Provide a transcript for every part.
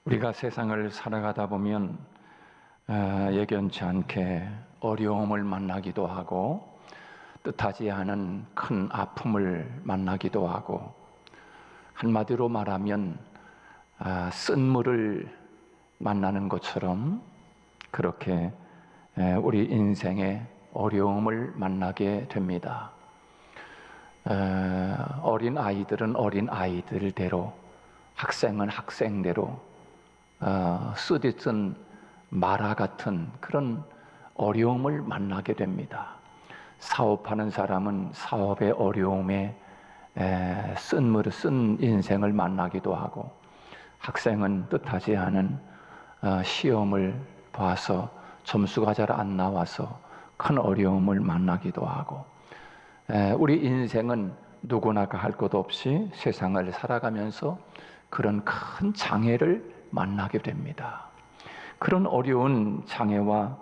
우리가 세상을 살아가다 보면 예견치 않게 어려움을 만나기도 하고 뜻하지 않은 큰 아픔을 만나기도 하고, 한마디로 말하면 쓴물을 만나는 것처럼 그렇게 우리 인생에 어려움을 만나게 됩니다. 어린 아이들은 어린 아이들대로, 학생은 학생대로 쓰디쓴 마라 같은 그런 어려움을 만나게 됩니다. 사업하는 사람은 사업의 어려움에 쓴 인생을 만나기도 하고, 학생은 뜻하지 않은 시험을 봐서 점수가 잘 안 나와서 큰 어려움을 만나기도 하고, 우리 인생은 누구나 할 것 없이 세상을 살아가면서 그런 큰 장애를 만나게 됩니다. 그런 어려운 장애와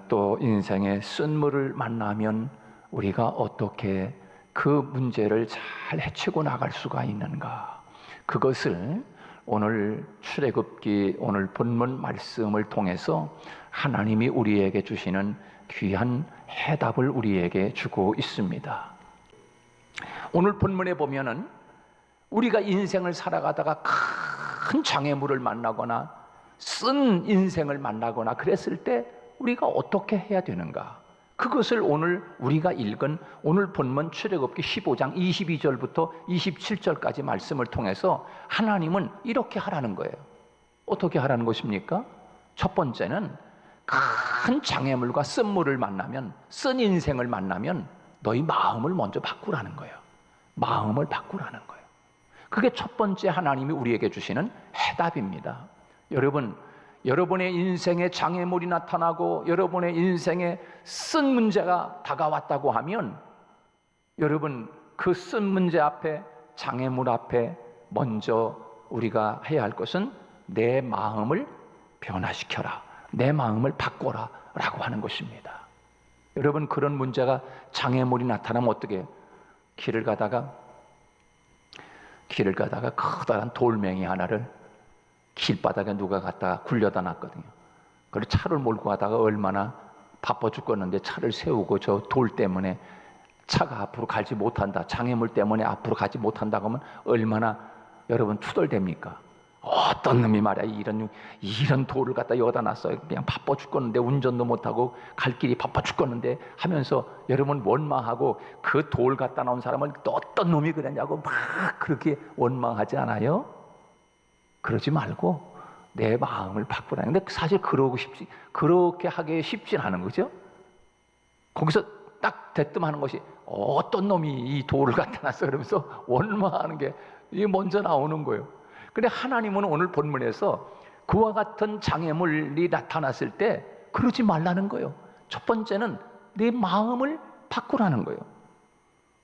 또 인생의 쓴물을 만나면 우리가 어떻게 그 문제를 잘 헤치고 나갈 수가 있는가, 그것을 오늘 출애굽기 오늘 본문 말씀을 통해서 하나님이 우리에게 주시는 귀한 해답을 우리에게 주고 있습니다. 오늘 본문에 보면은 우리가 인생을 살아가다가 큰 장애물을 만나거나 쓴 인생을 만나거나 그랬을 때 우리가 어떻게 해야 되는가, 그것을 오늘 우리가 읽은 오늘 본문 출애굽기 15장 22절부터 27절까지 말씀을 통해서 하나님은 이렇게 하라는 거예요. 어떻게 하라는 것입니까? 첫 번째는 큰 장애물과 쓴물을 만나면, 쓴 인생을 만나면 너희 마음을 먼저 바꾸라는 거예요. 마음을 바꾸라는 거예요. 그게 첫 번째 하나님이 우리에게 주시는 해답입니다. 여러분, 여러분의 인생에 장애물이 나타나고 여러분의 인생에 쓴 문제가 다가왔다고 하면, 여러분 그 쓴 문제 앞에, 장애물 앞에 먼저 우리가 해야 할 것은 내 마음을 변화시켜라, 내 마음을 바꿔라 라고 하는 것입니다. 여러분, 그런 문제가, 장애물이 나타나면 어떻게 해요? 길을 가다가 커다란 돌멩이 하나를 길바닥에 누가 갖다가 굴려다 놨거든요. 그리고 차를 몰고 가다가 얼마나 바빠 죽겠는데 차를 세우고 저 돌 때문에 차가 앞으로 가지 못한다, 장애물 때문에 앞으로 가지 못한다고 하면 얼마나 여러분 투덜댑니까? 어떤 놈이 말이야 이런 돌을 갖다 여기다 놨어요, 그냥 바빠 죽겠는데, 운전도 못하고 갈 길이 바빠 죽겠는데 하면서 여러분 원망하고, 그 돌 갖다 놓은 사람은 또 어떤 놈이 그랬냐고 막 그렇게 원망하지 않아요? 그러지 말고 내 마음을 바꾸라는. 근데 사실 그렇게 하기 쉽진 않은 거죠. 거기서 딱 대뜸하는 것이, 어떤 놈이 이 돌을 갖다 놨어 그러면서 원망하는 게 이게 먼저 나오는 거예요. 근데 하나님은 오늘 본문에서 그와 같은 장애물이 나타났을 때 그러지 말라는 거예요. 첫 번째는 내 마음을 바꾸라는 거예요.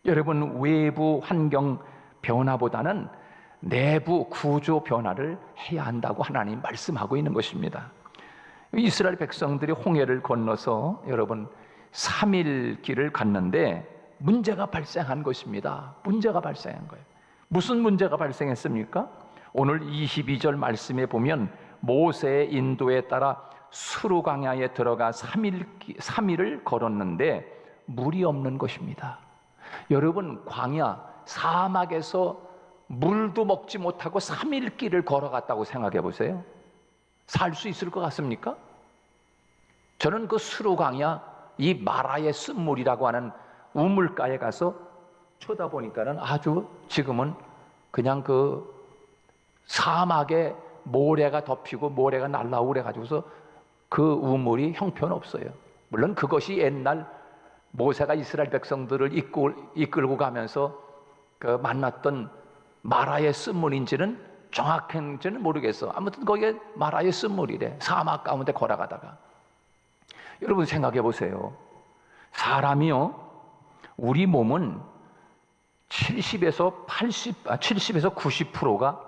여러분, 외부 환경 변화보다는 내부 구조 변화를 해야 한다고 하나님 말씀하고 있는 것입니다. 이스라엘 백성들이 홍해를 건너서 여러분 3일 길을 갔는데 문제가 발생한 것입니다. 문제가 발생한 거예요. 무슨 문제가 발생했습니까? 오늘 22절 말씀에 보면 모세의 인도에 따라 수르 광야에 들어가 3일을 걸었는데 물이 없는 것입니다. 여러분, 광야 사막에서 물도 먹지 못하고 3일 길을 걸어갔다고 생각해 보세요. 살 수 있을 것 같습니까? 저는 그 수르 광야, 이 마라의 쓴물이라고 하는 우물가에 가서 쳐다보니까는 아주 지금은 그냥 그 사막에 모래가 덮이고 모래가 날라오고 그래가지고서 그 우물이 형편없어요. 물론 그것이 옛날 모세가 이스라엘 백성들을 이끌고 가면서 그 만났던 마라의 쓴물인지는 정확한지는 모르겠어. 아무튼 거기에 마라의 쓴물이래. 사막 가운데 걸어가다가. 여러분 생각해 보세요. 사람이요, 우리 몸은 70에서 90%가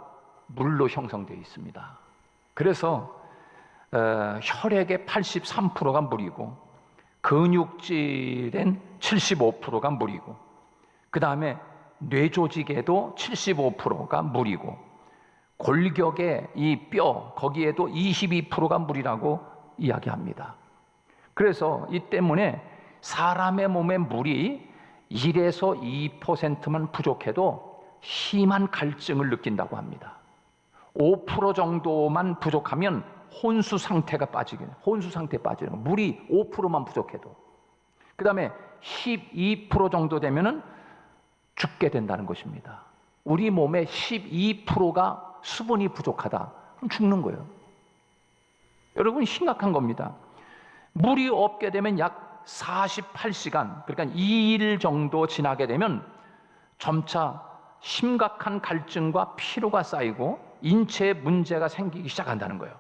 물로 형성되어 있습니다. 그래서 혈액의 83%가 물이고, 근육질엔 75%가 물이고, 그 다음에 뇌조직에도 75%가 물이고, 골격의 이 뼈 거기에도 22%가 물이라고 이야기합니다. 그래서 이 때문에 사람의 몸에 물이 1에서 2%만 부족해도 심한 갈증을 느낀다고 합니다. 5% 정도만 부족하면 혼수 상태에 빠지는 거예요. 물이 5%만 부족해도. 그 다음에 12% 정도 되면은 죽게 된다는 것입니다. 우리 몸에 12%가 수분이 부족하다. 그럼 죽는 거예요. 여러분, 심각한 겁니다. 물이 없게 되면 약 48시간, 그러니까 2일 정도 지나게 되면 점차 심각한 갈증과 피로가 쌓이고 인체에 문제가 생기기 시작한다는 거예요.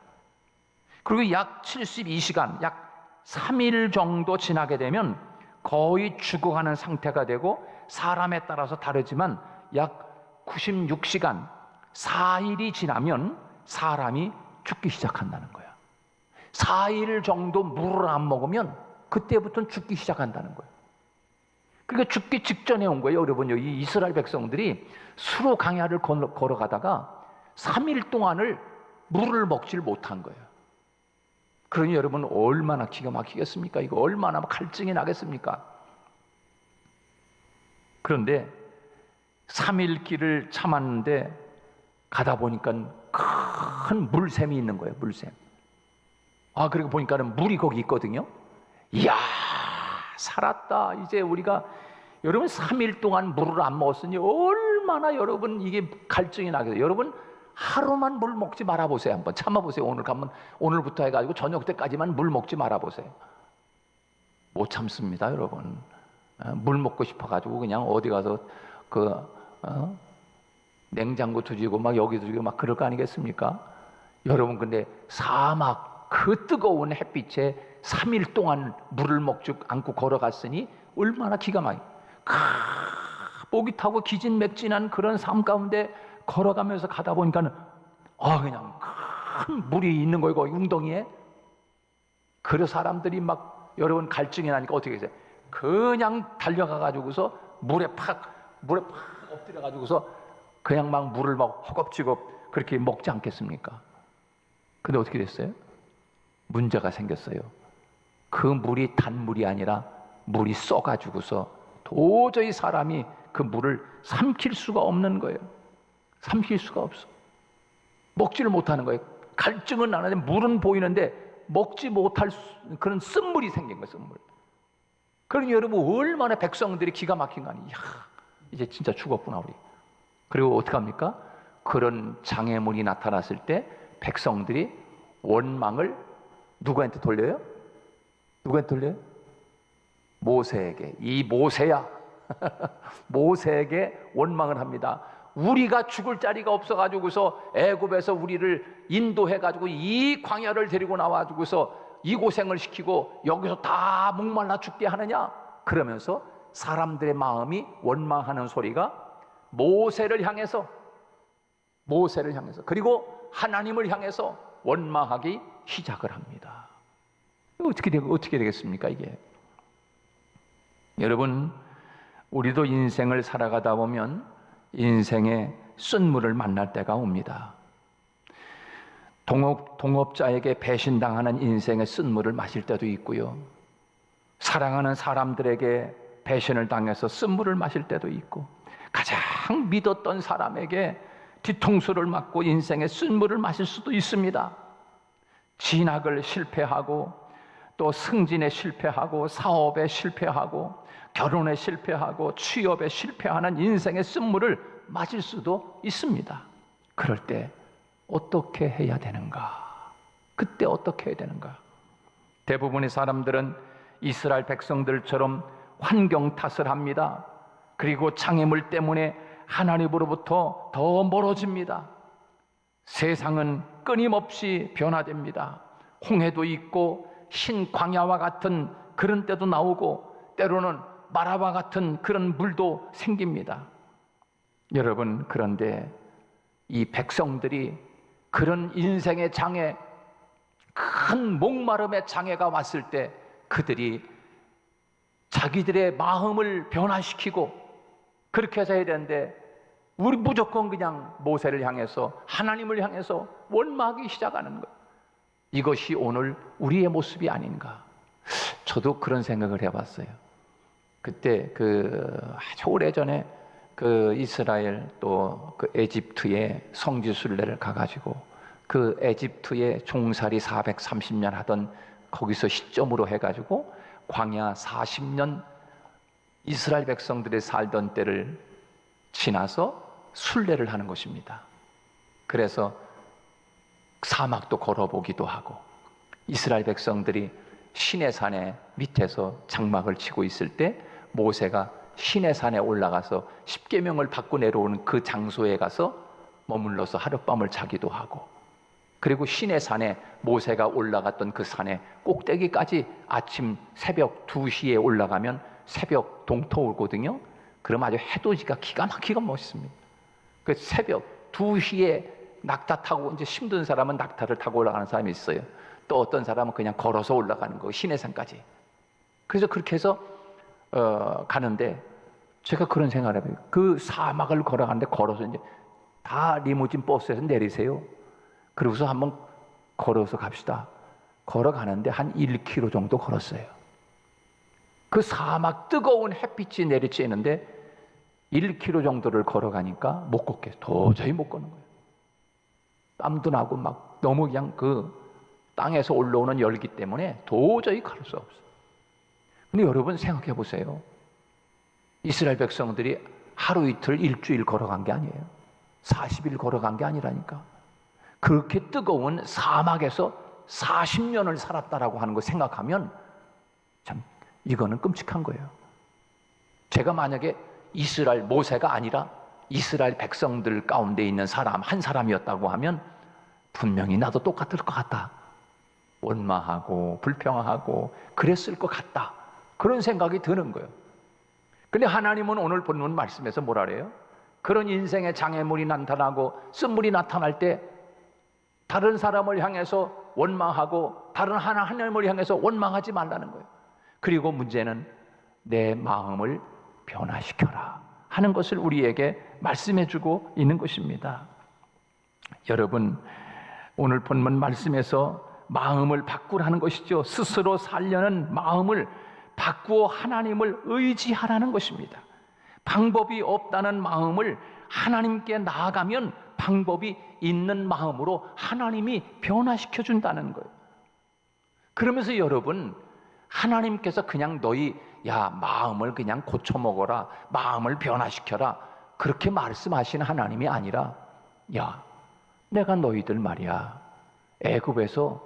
그리고 약 72시간, 약 3일 정도 지나게 되면 거의 죽어가는 상태가 되고, 사람에 따라서 다르지만 약 96시간, 4일이 지나면 사람이 죽기 시작한다는 거예요. 4일 정도 물을 안 먹으면 그때부터는 죽기 시작한다는 거예요. 그러니까 죽기 직전에 온 거예요. 여러분, 여기 이스라엘 백성들이 수로 강야를 걸어가다가 3일 동안을 물을 먹질 못한 거예요. 그러니 여러분, 얼마나 기가 막히겠습니까? 이거 얼마나 갈증이 나겠습니까? 그런데 3일 길을 참았는데 가다 보니까 큰 물샘이 있는 거예요. 물샘. 그리고 보니까는 물이 거기 있거든요. 이야, 살았다. 이제 우리가, 여러분, 3일 동안 물을 안 먹었으니 얼마나 여러분 이게 갈증이 나겠어요. 여러분, 하루만 물 먹지 말아 보세요. 한번 참아 보세요. 오늘부터 해가지고 저녁 때까지만 물 먹지 말아 보세요. 못 참습니다, 여러분. 물 먹고 싶어가지고 그냥 어디 가서 냉장고 두지고 막 여기 두지고 막 그럴 거 아니겠습니까? 여러분, 근데 사막 그 뜨거운 햇빛에 3일 동안 물을 먹지 않고 걸어갔으니 얼마나 기가 막혀. 목이 타고 기진맥진한 그런 삶 가운데 걸어가면서 가다 보니까는 그냥 큰 물이 있는 거예요. 거기 웅덩이에. 그래서 사람들이 막, 여러분, 갈증이 나니까 어떻게 해요? 그냥 달려가 가지고서 물에 팍 엎드려 가지고서 그냥 막 물을 막 허겁지겁 그렇게 먹지 않겠습니까? 근데 어떻게 됐어요? 문제가 생겼어요. 그 물이 단물이 아니라 물이 썩어가지고서 도저히 사람이 그 물을 삼킬 수가 없는 거예요. 삼킬 수가 없어. 먹지를 못하는 거예요. 갈증은 나는데 물은 보이는데 먹지 못할 그런 쓴물이 생긴 거예요. 쓴물. 그러니 여러분, 얼마나 백성들이 기가 막힌 거 아니에요. 이제 진짜 죽었구나 우리. 그리고 어떡합니까? 그런 장애물이 나타났을 때 백성들이 원망을 누구한테 돌려요? 누구한테 돌려요? 모세에게. 이 모세야. 모세에게 원망을 합니다. 우리가 죽을 자리가 없어가지고서 애굽에서 우리를 인도해가지고 이 광야를 데리고 나와가지고서 이 고생을 시키고 여기서 다 목말라 죽게 하느냐? 그러면서 사람들의 마음이 원망하는 소리가 모세를 향해서 그리고 하나님을 향해서 원망하기 시작을 합니다. 어떻게 되겠습니까, 이게? 여러분, 우리도 인생을 살아가다 보면 인생의 쓴물을 만날 때가 옵니다. 동업자에게 배신당하는 인생의 쓴물을 마실 때도 있고요. 사랑하는 사람들에게 배신을 당해서 쓴물을 마실 때도 있고, 가장 믿었던 사람에게 뒤통수를 맞고 인생의 쓴물을 마실 수도 있습니다. 진학을 실패하고, 또 승진에 실패하고, 사업에 실패하고, 결혼에 실패하고, 취업에 실패하는 인생의 쓴물을 마실 수도 있습니다. 그럴 때 어떻게 해야 되는가? 그때 어떻게 해야 되는가? 대부분의 사람들은 이스라엘 백성들처럼 환경 탓을 합니다. 그리고 장애물 때문에 하나님으로부터 더 멀어집니다. 세상은 끊임없이 변화됩니다. 홍해도 있고 신광야와 같은 그런 때도 나오고, 때로는 마라와 같은 그런 물도 생깁니다. 여러분, 그런데 이 백성들이 그런 인생의 장애, 큰 목마름의 장애가 왔을 때 그들이 자기들의 마음을 변화시키고 그렇게 해서 해야 되는데, 우리 무조건 그냥 모세를 향해서, 하나님을 향해서 원망하기 시작하는 거예요. 이것이 오늘 우리의 모습이 아닌가. 저도 그런 생각을 해봤어요. 그때 아주 오래전에 이스라엘 또 에집트의 성지순례를 가가지고 에집트의 종살이 430년 하던 거기서 시점으로 해가지고 광야 40년 이스라엘 백성들이 살던 때를 지나서 순례를 하는 것입니다. 그래서 사막도 걸어보기도 하고, 이스라엘 백성들이 시내산의 밑에서 장막을 치고 있을 때 모세가 시내산에 올라가서 십계명을 받고 내려오는 그 장소에 가서 머물러서 하룻밤을 자기도 하고, 그리고 시내산에 모세가 올라갔던 그 산의 꼭대기까지 아침 새벽 2시에 올라가면 새벽 동토 오거든요. 그럼 아주 해돋이가 기가 막히게 멋있습니다. 그 새벽 2시에 낙타 타고, 이제 힘든 사람은 낙타를 타고 올라가는 사람이 있어요. 또 어떤 사람은 그냥 걸어서 올라가는 거, 시내산까지. 그래서 그렇게 해서 가는데, 제가 그런 생각을 해봐요. 그 사막을 걸어가는데, 걸어서 이제 다 리무진 버스에서 내리세요. 그러고서 한번 걸어서 갑시다. 걸어가는데 한 1km 정도 걸었어요. 그 사막 뜨거운 햇빛이 내리쬐는데 1km 정도를 걸어가니까 못 걷겠어요. 도저히 못 걷는 거예요. 땀도 나고 막 너무 그냥 땅에서 올라오는 열기 때문에 도저히 갈 수 없어요. 근데 여러분 생각해 보세요. 이스라엘 백성들이 하루 이틀 일주일 걸어간 게 아니에요. 40일 걸어간 게 아니라니까. 그렇게 뜨거운 사막에서 40년을 살았다라고 하는 거 생각하면 참 이거는 끔찍한 거예요. 제가 만약에 이스라엘 모세가 아니라 이스라엘 백성들 가운데 있는 사람 한 사람이었다고 하면 분명히 나도 똑같을 것 같다. 원망하고 불평하고 그랬을 것 같다. 그런 생각이 드는 거예요. 근데 하나님은 오늘 본문 말씀에서 뭐라 그래요? 그런 인생의 장애물이 나타나고 쓴물이 나타날 때 다른 사람을 향해서 원망하고 다른 하나님을 향해서 원망하지 말라는 거예요. 그리고 문제는 내 마음을 변화시켜라 하는 것을 우리에게 말씀해주고 있는 것입니다. 여러분, 오늘 본문 말씀에서 마음을 바꾸라는 것이죠. 스스로 살려는 마음을 바꾸어 하나님을 의지하라는 것입니다. 방법이 없다는 마음을 하나님께 나아가면 방법이 있는 마음으로 하나님이 변화시켜 준다는 거예요. 그러면서 여러분, 하나님께서 그냥 마음을 그냥 고쳐 먹어라, 마음을 변화시켜라, 그렇게 말씀하시는 하나님이 아니라, 내가 너희들 말이야, 애굽에서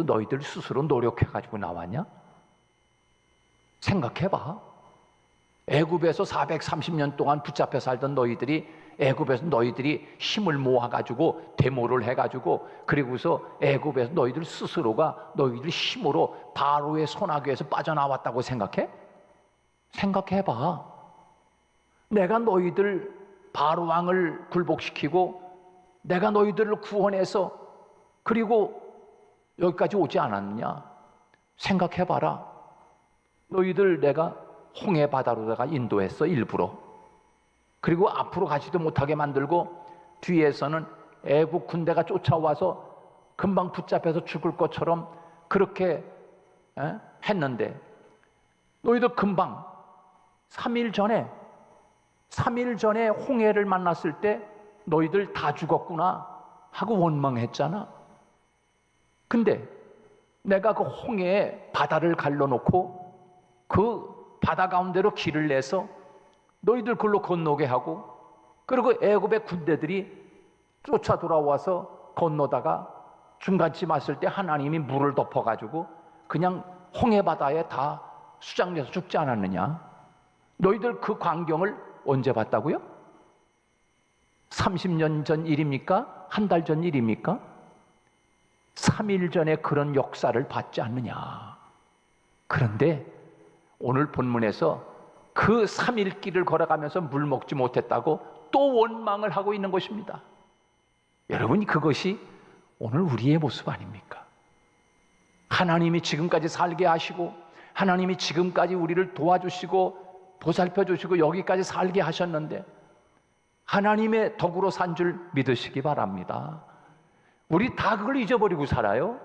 너희들 스스로 노력해가지고 나왔냐? 생각해봐. 애굽에서 430년 동안 붙잡혀 살던 너희들이 애굽에서 너희들이 힘을 모아가지고 데모를 해가지고 그리고서 애굽에서 너희들 스스로가 너희들 힘으로 바로의 손아귀에서 빠져나왔다고 생각해? 생각해봐. 내가 너희들 바로 왕을 굴복시키고 내가 너희들을 구원해서 그리고 여기까지 오지 않았느냐? 생각해봐라. 너희들 내가 홍해 바다로다가 인도했어, 일부러. 그리고 앞으로 가지도 못하게 만들고 뒤에서는 애국 군대가 쫓아와서 금방 붙잡혀서 죽을 것처럼 그렇게 했는데 너희들 금방 3일 전에 홍해를 만났을 때 너희들 다 죽었구나 하고 원망했잖아. 근데 내가 그 홍해에 바다를 갈라놓고 그 바다 가운데로 길을 내서 너희들 글로 건너게 하고 그리고 애굽의 군대들이 쫓아 돌아와서 건너다가 중간쯤 왔을 때 하나님이 물을 덮어가지고 그냥 홍해 바다에 다 수장돼서 죽지 않았느냐? 너희들 그 광경을 언제 봤다고요? 30년 전 일입니까? 한 달 전 일입니까? 3일 전에 그런 역사를 봤지 않느냐? 그런데 오늘 본문에서 그 3일 길을 걸어가면서 물 먹지 못했다고 또 원망을 하고 있는 것입니다. 여러분, 그것이 오늘 우리의 모습 아닙니까? 하나님이 지금까지 살게 하시고 하나님이 지금까지 우리를 도와주시고 보살펴 주시고 여기까지 살게 하셨는데 하나님의 덕으로 산 줄 믿으시기 바랍니다. 우리 다 그걸 잊어버리고 살아요.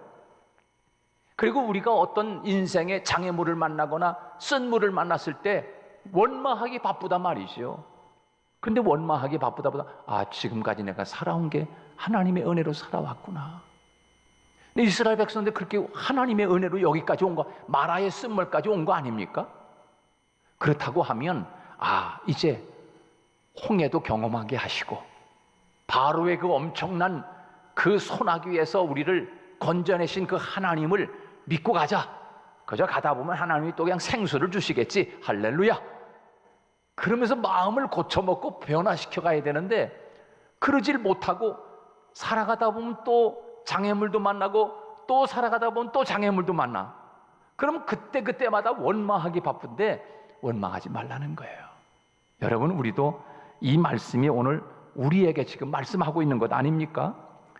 그리고 우리가 어떤 인생의 장애물을 만나거나 쓴물을 만났을 때 원망하기 바쁘단 말이죠. 근데 원망하기 바쁘다보다 지금까지 내가 살아온 게 하나님의 은혜로 살아왔구나. 근데 이스라엘 백성들 그렇게 하나님의 은혜로 여기까지 온 거, 마라의 쓴물까지 온 거 아닙니까? 그렇다고 하면 이제 홍해도 경험하게 하시고 바로의 그 엄청난 그 소나기에서 우리를 건져내신 그 하나님을 믿고 가자. 그저 가다 보면 하나님이 또 그냥 생수를 주시겠지. 할렐루야. 그러면서 마음을 고쳐먹고 변화시켜 가야 되는데 그러질 못하고 살아가다 보면 또 장애물도 만나고 또 살아가다 보면 또 장애물도 만나. 그럼 그때마다 원망하기 바쁜데 원망하지 말라는 거예요. 여러분, 우리도 이 말씀이 오늘 우리에게 지금 말씀하고 있는 것 아닙니까?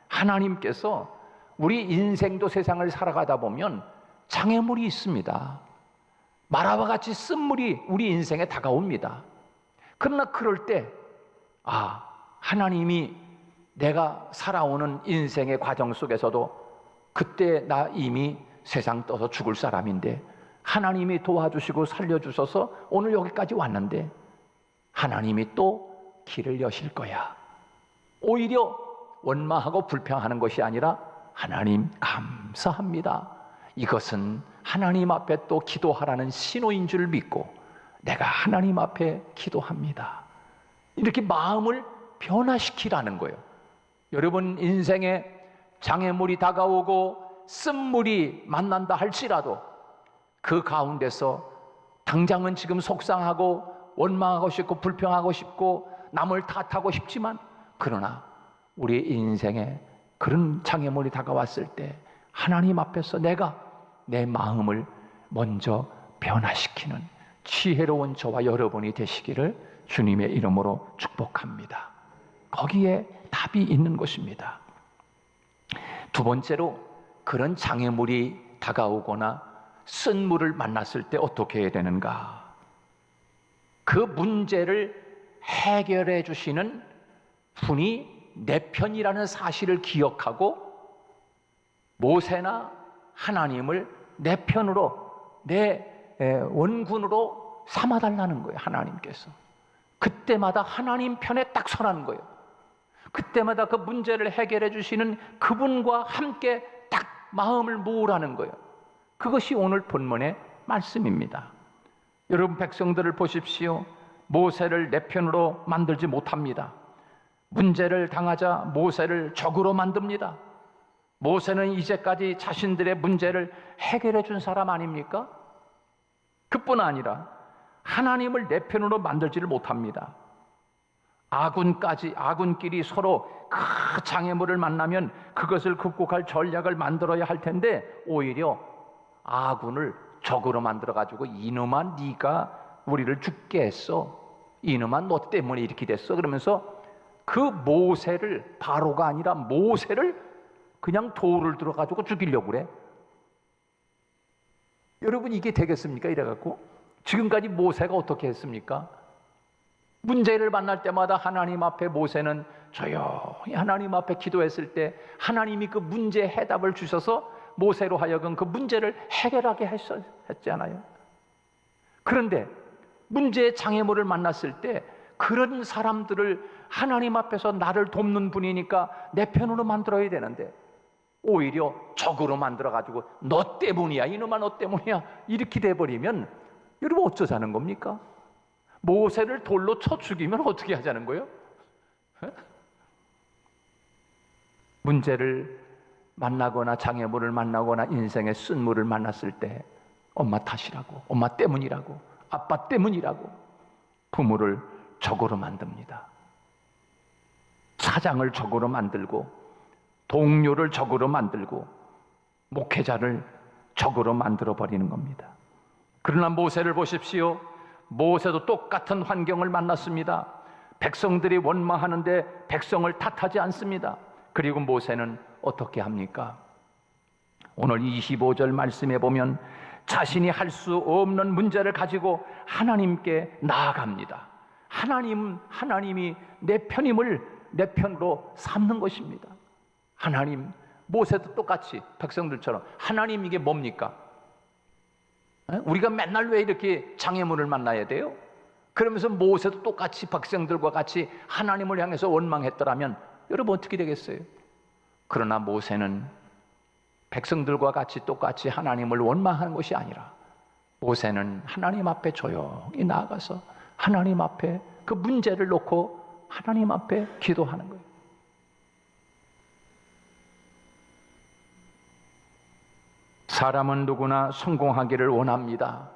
하나님께서 우리 인생도 세상을 살아가다 보면 장애물이 있습니다. 마라와 같이 쓴물이 우리 인생에 다가옵니다. 그러나 그럴 때 하나님이 내가 살아오는 인생의 과정 속에서도 그때 나 이미 세상 떠서 죽을 사람인데 하나님이 도와주시고 살려주셔서 오늘 여기까지 왔는데 하나님이 또 길을 여실 거야. 오히려 원망하고 불평하는 것이 아니라 하나님 감사합니다. 이것은 하나님 앞에 또 기도하라는 신호인 줄 믿고 내가 하나님 앞에 기도합니다. 이렇게 마음을 변화시키라는 거예요. 여러분 인생에 장애물이 다가오고 쓴물이 만난다 할지라도 그 가운데서 당장은 지금 속상하고 원망하고 싶고 불평하고 싶고 남을 탓하고 싶지만 그러나 우리 인생에 그런 장애물이 다가왔을 때 하나님 앞에서 내가 내 마음을 먼저 변화시키는 지혜로운 저와 여러분이 되시기를 주님의 이름으로 축복합니다. 거기에 답이 있는 것입니다. 두 번째로 그런 장애물이 다가오거나 쓴물을 만났을 때 어떻게 해야 되는가? 그 문제를 해결해 주시는 분이 내 편이라는 사실을 기억하고 모세나 하나님을 내 편으로 내 원군으로 삼아달라는 거예요. 하나님께서 그때마다 하나님 편에 딱 서라는 거예요. 그때마다 그 문제를 해결해 주시는 그분과 함께 딱 마음을 모으라는 거예요. 그것이 오늘 본문의 말씀입니다. 여러분 백성들을 보십시오. 모세를 내 편으로 만들지 못합니다. 문제를 당하자 모세를 적으로 만듭니다. 모세는 이제까지 자신들의 문제를 해결해 준 사람 아닙니까? 그뿐 아니라 하나님을 내 편으로 만들지를 못합니다. 아군끼리 서로 그 장애물을 만나면 그것을 극복할 전략을 만들어야 할 텐데 오히려 아군을 적으로 만들어가지고 이놈아 네가 우리를 죽게 했어. 이놈아 너 때문에 이렇게 됐어. 그러면서 그 모세를 바로가 아니라 모세를 그냥 돌을 들어가지고 죽이려고 그래. 여러분 이게 되겠습니까? 이래갖고 지금까지 모세가 어떻게 했습니까? 문제를 만날 때마다 하나님 앞에 모세는 조용히 하나님 앞에 기도했을 때 하나님이 그 문제의 해답을 주셔서 모세로 하여금 그 문제를 해결하게 했잖아요. 그런데 문제의 장애물을 만났을 때 그런 사람들을 하나님 앞에서 나를 돕는 분이니까 내 편으로 만들어야 되는데 오히려 적으로 만들어가지고 너 때문이야 이놈아 너 때문이야 이렇게 돼버리면 여러분 어쩌자는 겁니까? 모세를 돌로 쳐 죽이면 어떻게 하자는 거예요? 문제를 만나거나 장애물을 만나거나 인생의 쓴물을 만났을 때 엄마 탓이라고 엄마 때문이라고 아빠 때문이라고 부모를 적으로 만듭니다. 사장을 적으로 만들고 동료를 적으로 만들고 목회자를 적으로 만들어버리는 겁니다. 그러나 모세를 보십시오. 모세도 똑같은 환경을 만났습니다. 백성들이 원망하는데 백성을 탓하지 않습니다. 그리고 모세는 어떻게 합니까? 오늘 25절 말씀에 보면 자신이 할 수 없는 문제를 가지고 하나님께 나아갑니다. 하나님이 내 편으로 삼는 것입니다. 하나님, 모세도 똑같이 백성들처럼 하나님 이게 뭡니까? 우리가 맨날 왜 이렇게 장애물을 만나야 돼요? 그러면서 모세도 똑같이 백성들과 같이 하나님을 향해서 원망했더라면 여러분 어떻게 되겠어요? 그러나 모세는 백성들과 같이 똑같이 하나님을 원망하는 것이 아니라 모세는 하나님 앞에 조용히 나아가서 하나님 앞에 그 문제를 놓고 하나님 앞에 기도하는 거예요. 사람은 누구나 성공하기를 원합니다.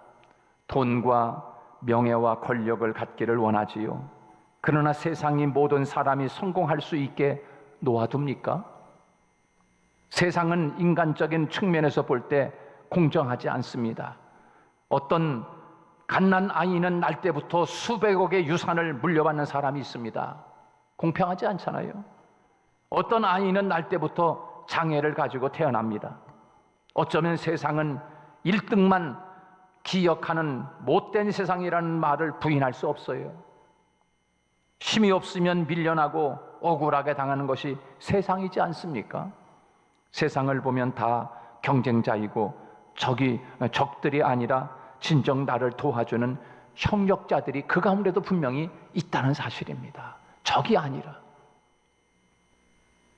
돈과 명예와 권력을 갖기를 원하지요. 그러나 세상이 모든 사람이 성공할 수 있게 놓아둡니까? 세상은 인간적인 측면에서 볼 때 공정하지 않습니다. 어떤 갓난 아이는 날 때부터 수백억의 유산을 물려받는 사람이 있습니다. 공평하지 않잖아요. 어떤 아이는 날 때부터 장애를 가지고 태어납니다. 어쩌면 세상은 1등만 기억하는 못된 세상이라는 말을 부인할 수 없어요. 힘이 없으면 밀려나고 억울하게 당하는 것이 세상이지 않습니까? 세상을 보면 다 경쟁자이고 적들이 아니라 진정 나를 도와주는 협력자들이 그 가운데도 분명히 있다는 사실입니다. 적이 아니라.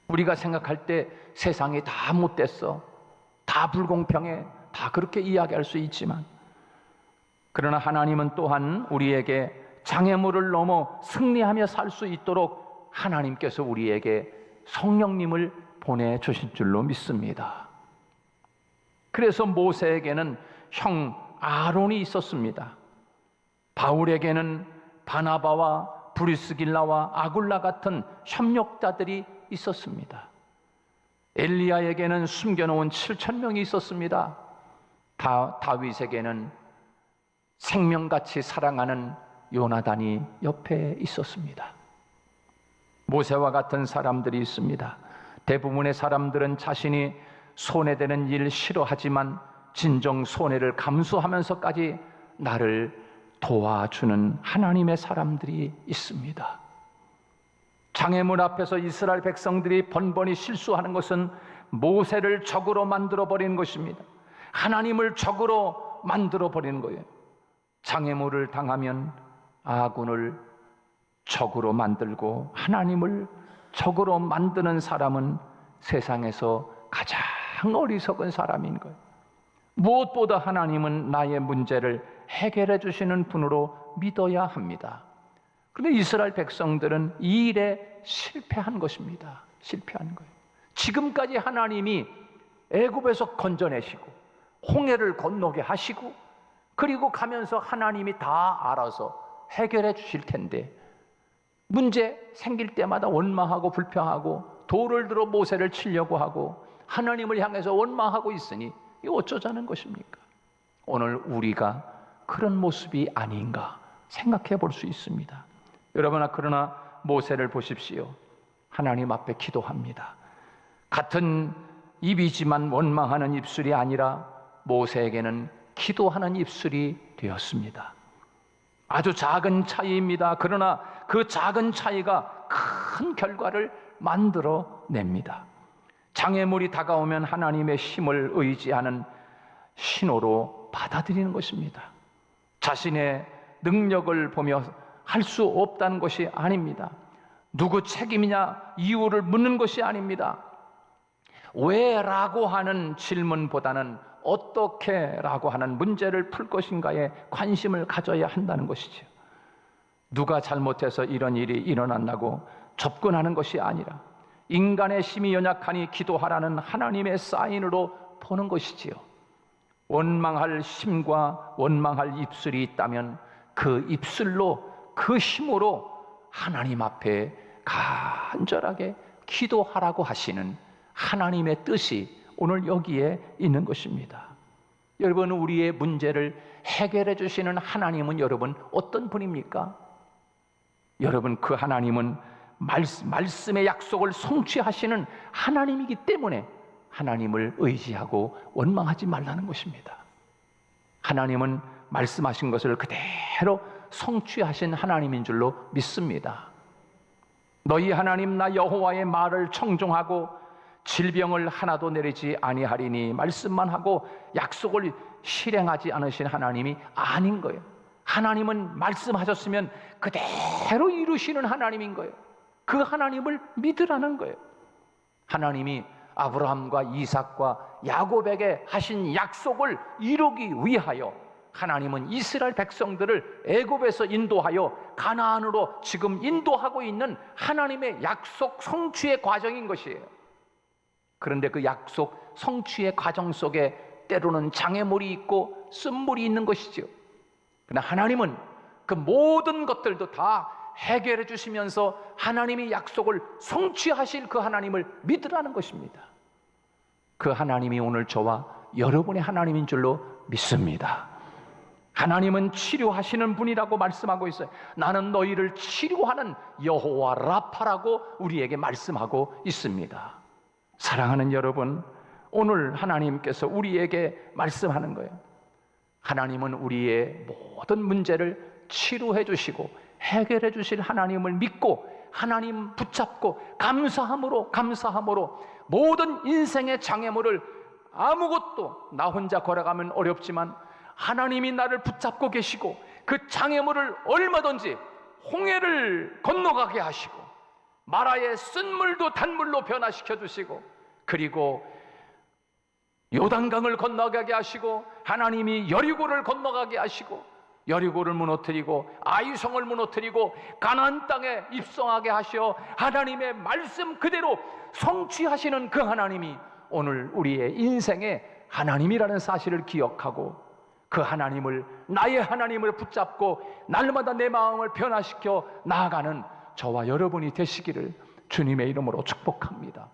우리가 생각할 때 세상이 다 못됐어, 다 불공평해, 다 그렇게 이야기할 수 있지만 그러나 하나님은 또한 우리에게 장애물을 넘어 승리하며 살 수 있도록 하나님께서 우리에게 성령님을 보내주신 줄로 믿습니다. 그래서 모세에게는 형 아론이 있었습니다. 바울에게는 바나바와 브리스길라와 아굴라 같은 협력자들이 있었습니다. 엘리야에게는 숨겨놓은 7,000명이 있었습니다. 다윗에게는 생명같이 사랑하는 요나단이 옆에 있었습니다. 모세와 같은 사람들이 있습니다. 대부분의 사람들은 자신이 손해되는 일 싫어하지만 진정 손해를 감수하면서까지 나를 도와주는 하나님의 사람들이 있습니다. 장애물 앞에서 이스라엘 백성들이 번번이 실수하는 것은 모세를 적으로 만들어버리는 것입니다. 하나님을 적으로 만들어버리는 거예요. 장애물을 당하면 아군을 적으로 만들고 하나님을 적으로 만드는 사람은 세상에서 가장 어리석은 사람인 거예요. 무엇보다 하나님은 나의 문제를 해결해 주시는 분으로 믿어야 합니다. 그런데 이스라엘 백성들은 이 일에 실패한 것입니다. 실패한 거예요. 지금까지 하나님이 애굽에서 건져내시고 홍해를 건너게 하시고 그리고 가면서 하나님이 다 알아서 해결해 주실 텐데 문제 생길 때마다 원망하고 불평하고 돌을 들어 모세를 치려고 하고 하나님을 향해서 원망하고 있으니 이거 어쩌자는 것입니까? 오늘 우리가 그런 모습이 아닌가 생각해 볼 수 있습니다. 여러분아, 그러나 모세를 보십시오. 하나님 앞에 기도합니다. 같은 입이지만 원망하는 입술이 아니라 모세에게는 기도하는 입술이 되었습니다. 아주 작은 차이입니다. 그러나 그 작은 차이가 큰 결과를 만들어냅니다. 장애물이 다가오면 하나님의 힘을 의지하는 신호로 받아들이는 것입니다. 자신의 능력을 보며 할 수 없다는 것이 아닙니다. 누구 책임이냐 이유를 묻는 것이 아닙니다. 왜라고 하는 질문보다는 어떻게라고 하는 문제를 풀 것인가에 관심을 가져야 한다는 것이죠. 누가 잘못해서 이런 일이 일어난다고 접근하는 것이 아니라 인간의 힘이 연약하니 기도하라는 하나님의 사인으로 보는 것이지요. 원망할 힘과 원망할 입술이 있다면 그 입술로 그 힘으로 하나님 앞에 간절하게 기도하라고 하시는 하나님의 뜻이 오늘 여기에 있는 것입니다. 여러분, 우리의 문제를 해결해 주시는 하나님은 여러분 어떤 분입니까? 여러분, 그 하나님은 말씀의 약속을 성취하시는 하나님이기 때문에 하나님을 의지하고 원망하지 말라는 것입니다. 하나님은 말씀하신 것을 그대로 성취하신 하나님인 줄로 믿습니다. 너희 하나님 나 여호와의 말을 청종하고 질병을 하나도 내리지 아니하리니 말씀만 하고 약속을 실행하지 않으신 하나님이 아닌 거예요. 하나님은 말씀하셨으면 그대로 이루시는 하나님인 거예요. 그 하나님을 믿으라는 거예요. 하나님이 아브라함과 이삭과 야곱에게 하신 약속을 이루기 위하여 하나님은 이스라엘 백성들을 애굽에서 인도하여 가나안으로 지금 인도하고 있는 하나님의 약속 성취의 과정인 것이에요. 그런데 그 약속 성취의 과정 속에 때로는 장애물이 있고 쓴물이 있는 것이죠. 그러나 하나님은 그 모든 것들도 다 해결해 주시면서 하나님의 약속을 성취하실 그 하나님을 믿으라는 것입니다. 그 하나님이 오늘 저와 여러분의 하나님인 줄로 믿습니다. 하나님은 치료하시는 분이라고 말씀하고 있어요. 나는 너희를 치료하는 여호와 라파라고 우리에게 말씀하고 있습니다. 사랑하는 여러분, 오늘 하나님께서 우리에게 말씀하는 거예요. 하나님은 우리의 모든 문제를 치료해 주시고 해결해 주실 하나님을 믿고 하나님 붙잡고 감사함으로 모든 인생의 장애물을 아무것도 나 혼자 걸어가면 어렵지만 하나님이 나를 붙잡고 계시고 그 장애물을 얼마든지 홍해를 건너가게 하시고 마라의 쓴물도 단물로 변화시켜 주시고 그리고 요단강을 건너가게 하시고 하나님이 여리고를 건너가게 하시고 여리고를 무너뜨리고 아이성을 무너뜨리고 가나안 땅에 입성하게 하시어 하나님의 말씀 그대로 성취하시는 그 하나님이 오늘 우리의 인생의 하나님이라는 사실을 기억하고 그 하나님을 나의 하나님을 붙잡고 날마다 내 마음을 변화시켜 나아가는 저와 여러분이 되시기를 주님의 이름으로 축복합니다.